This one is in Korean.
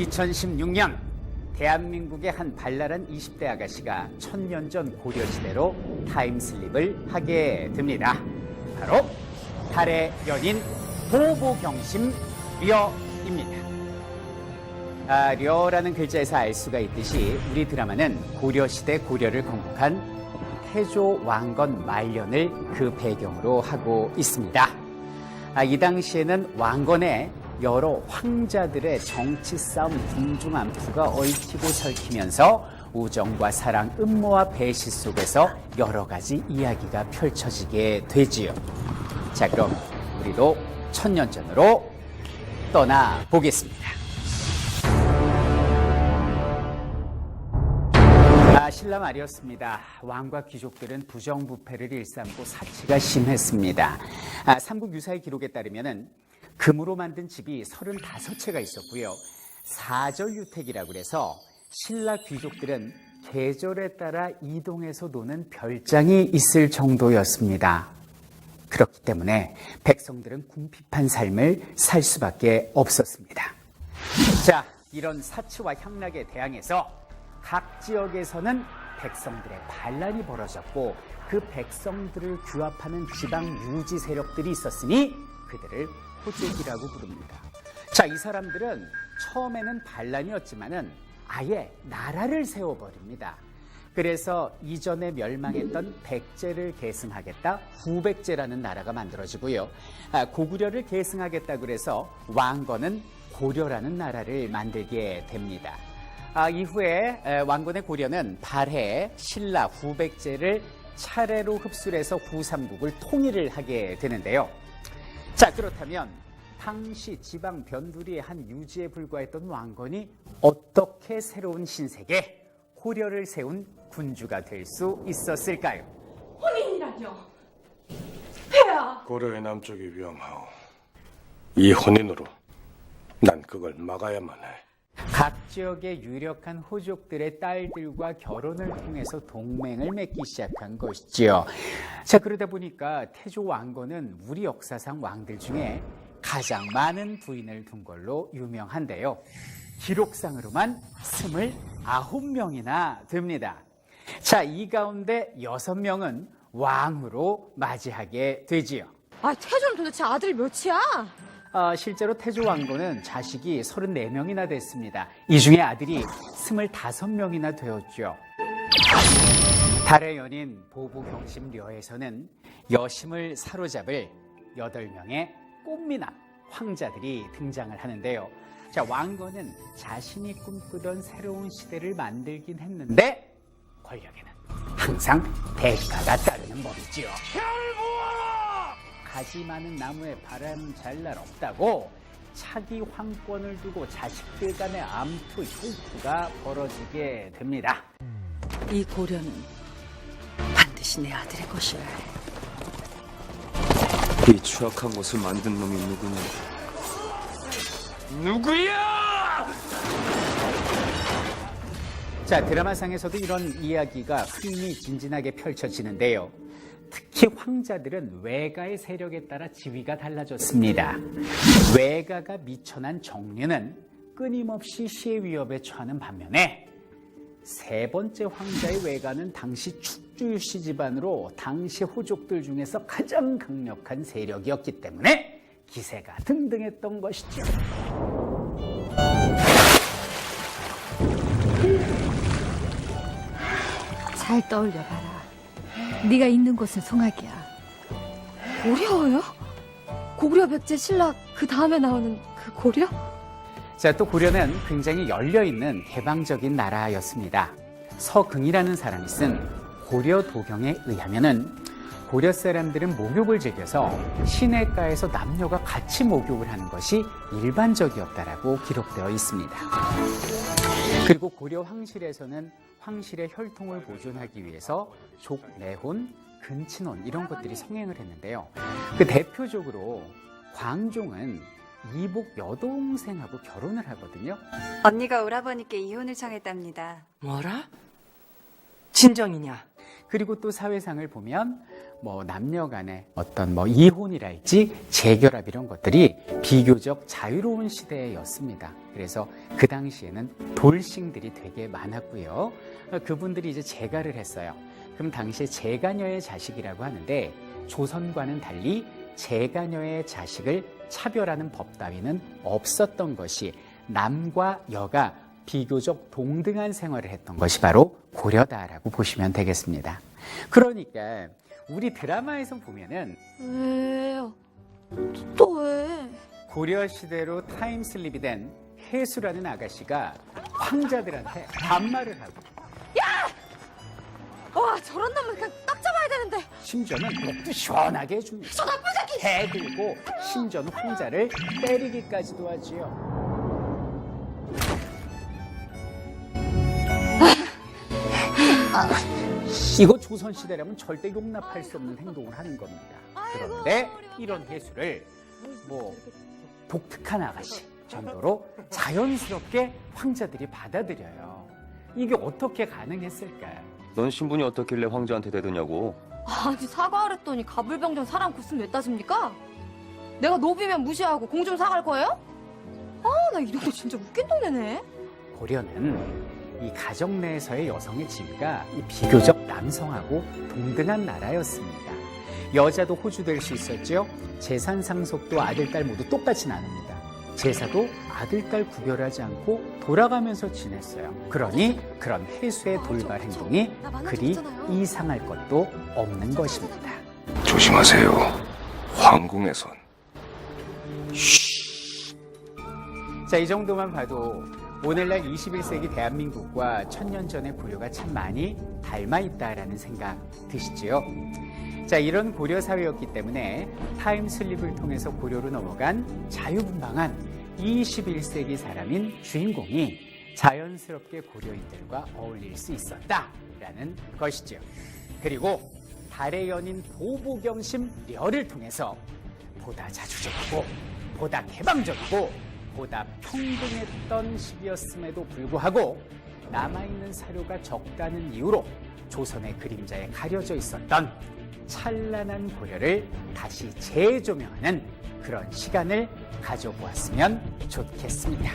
2016년 대한민국의 한 발랄한 20대 아가씨가 1000년 전 고려시대로 타임슬립을 하게 됩니다. 바로 달의 연인 보보경심 려입니다. 려라는 글자에서 알 수가 있듯이 우리 드라마는 고려시대 고려를 건국한 태조 왕건 말년을 그 배경으로 하고 있습니다. 이 당시에는 왕건에 여러 황자들의 정치 싸움 궁중암투가 얽히고 설키면서 우정과 사랑, 음모와 배시 속에서 여러 가지 이야기가 펼쳐지게 되지요. 자, 그럼 우리도 1000년 전으로 떠나보겠습니다. 신라 말이었습니다. 왕과 귀족들은 부정부패를 일삼고 사치가 심했습니다. 삼국 유사의 기록에 따르면 금으로 만든 집이 35채가 있었고요. 사절유택이라고 해서 신라 귀족들은 계절에 따라 이동해서 노는 별장이 있을 정도였습니다. 그렇기 때문에 백성들은 궁핍한 삶을 살 수밖에 없었습니다. 자, 이런 사치와 향락에 대항해서 각 지역에서는 백성들의 반란이 벌어졌고 그 백성들을 규합하는 지방 유지 세력들이 있었으니 그들을 호족이라고 부릅니다. 자, 이 사람들은 처음에는 반란이었지만은 아예 나라를 세워버립니다. 그래서 이전에 멸망했던 백제를 계승하겠다, 후백제라는 나라가 만들어지고요. 고구려를 계승하겠다 그래서 왕건은 고려라는 나라를 만들게 됩니다. 이후에 왕건의 고려는 발해, 신라, 후백제를 차례로 흡수해서 후삼국을 통일을 하게 되는데요. 자, 그렇다면 당시 지방 변두리의 한 유지에 불과했던 왕건이 어떻게 새로운 신세계 고려를 세운 군주가 될 수 있었을까요? 혼인이라뇨? 폐하! 고려의 남쪽이 위험하오. 이 혼인으로 난 그걸 막아야만 해. 각 지역의 유력한 호족들의 딸들과 결혼을 통해서 동맹을 맺기 시작한 것이지요. 자, 그러다 보니까 태조 왕건은 우리 역사상 왕들 중에 가장 많은 부인을 둔 걸로 유명한데요. 기록상으로만 29명이나 됩니다. 자, 이 가운데 6명은 왕으로 맞이하게 되지요. 태조는 도대체 아들이 몇이야? 실제로 태조 왕건은 자식이 34명이나 됐습니다. 이 중에 아들이 25명이나 되었죠. 달의 연인 보보경심 려에서는 여심을 사로잡을 8명의 꽃미남 황자들이 등장을 하는데요. 자, 왕건은 자신이 꿈꾸던 새로운 시대를 만들긴 했는데 권력에는 항상 대가가 따르는 법이지요. 가지 많은 나무에 바람 잘 날 없다고 차기 황권을 두고 자식들 간의 암투, 흉투가 벌어지게 됩니다. 이 고려는 반드시 내 아들의 것이야. 이 추악한 것을 만든 놈이 누구냐? 누구야? 자, 드라마상에서도 이런 이야기가 흥미진진하게 펼쳐지는데요. 특히 황자들은 외가의 세력에 따라 지위가 달라졌습니다. 외가가 미천한 정류는 끊임없이 시해 위협에 처하는 반면에 세 번째 황자의 외가는 당시 축주유씨 집안으로 당시 호족들 중에서 가장 강력한 세력이었기 때문에 기세가 등등했던 것이죠. 잘 떠올려봐라. 네가 있는 곳은 송악이야. 고려요? 고구려, 백제, 신라 그 다음에 나오는 그 고려? 자, 또 고려는 굉장히 열려있는 개방적인 나라였습니다. 서긍이라는 사람이 쓴 고려 도경에 의하면은 고려 사람들은 목욕을 즐겨서 시냇가에서 남녀가 같이 목욕을 하는 것이 일반적이었다라고 기록되어 있습니다. 그리고 고려 황실에서는 황실의 혈통을 보존하기 위해서 족내혼, 근친혼 이런 것들이 성행을 했는데요. 그 대표적으로 광종은 이복 여동생하고 결혼을 하거든요. 언니가 오라버니께 이혼을 청했답니다. 뭐라? 진정이냐? 그리고 또 사회상을 보면 남녀 간의 어떤 이혼이랄지 재결합 이런 것들이 비교적 자유로운 시대였습니다. 그래서 그 당시에는 돌싱들이 되게 많았고요. 그분들이 이제 재가를 했어요. 그럼 당시에 재가녀의 자식이라고 하는데 조선과는 달리 재가녀의 자식을 차별하는 법 따위는 없었던 것이 남과 여가 비교적 동등한 생활을 했던 것이 바로 고려다라고 보시면 되겠습니다. 그러니까 우리 드라마에서 보면은 왜요? 또 왜? 고려 시대로 타임슬립이 된 해수라는 아가씨가 황자들한테 반말을 하고 와, 저런 놈은 그냥 딱 잡아야 되는데. 심지어는 목도 시원하게 해줍니다. 저 나쁜 새끼! 대들고 심지어는 황자를 때리기까지도 하지요. 이거 조선시대라면 절대 용납할 수 없는 행동을 하는 겁니다. 그런데 이런 해수를 독특한 아가씨 정도로 자연스럽게 황자들이 받아들여요. 이게 어떻게 가능했을까? 넌 신분이 어떻길래 황제한테 대드냐고. 아니, 사과하랬더니 가불병정 사람 구슬 왜 따집니까? 내가 노비면 무시하고 공 좀 사갈 거예요? 아, 나 이런 거 진짜 웃긴 동네네. 고려는 이 가정 내에서의 여성의 지위가 비교적 남성하고 동등한 나라였습니다. 여자도 호주될 수 있었죠. 재산 상속도 아들, 딸 모두 똑같이 나눕니다. 제사도 아들, 딸 구별하지 않고 돌아가면서 지냈어요. 그러니 그런 해수의 돌발 행동이 그리 이상할 것도 없는 것입니다. 조심하세요. 황궁에선. 자, 이 정도만 봐도 오늘날 21세기 대한민국과 1000년 전의 고려가 참 많이 닮아 있다라는 생각 드시지요? 자, 이런 고려 사회였기 때문에 타임슬립을 통해서 고려로 넘어간 자유분방한 21세기 사람인 주인공이 자연스럽게 고려인들과 어울릴 수 있었다라는 것이죠. 그리고 달의 연인 보보경심 려를 통해서 보다 자주적이고 보다 개방적이고 보다 평등했던 시기였음에도 불구하고 남아있는 사료가 적다는 이유로 조선의 그림자에 가려져 있었던 찬란한 고려를 다시 재조명하는 그런 시간을 가져보았으면 좋겠습니다.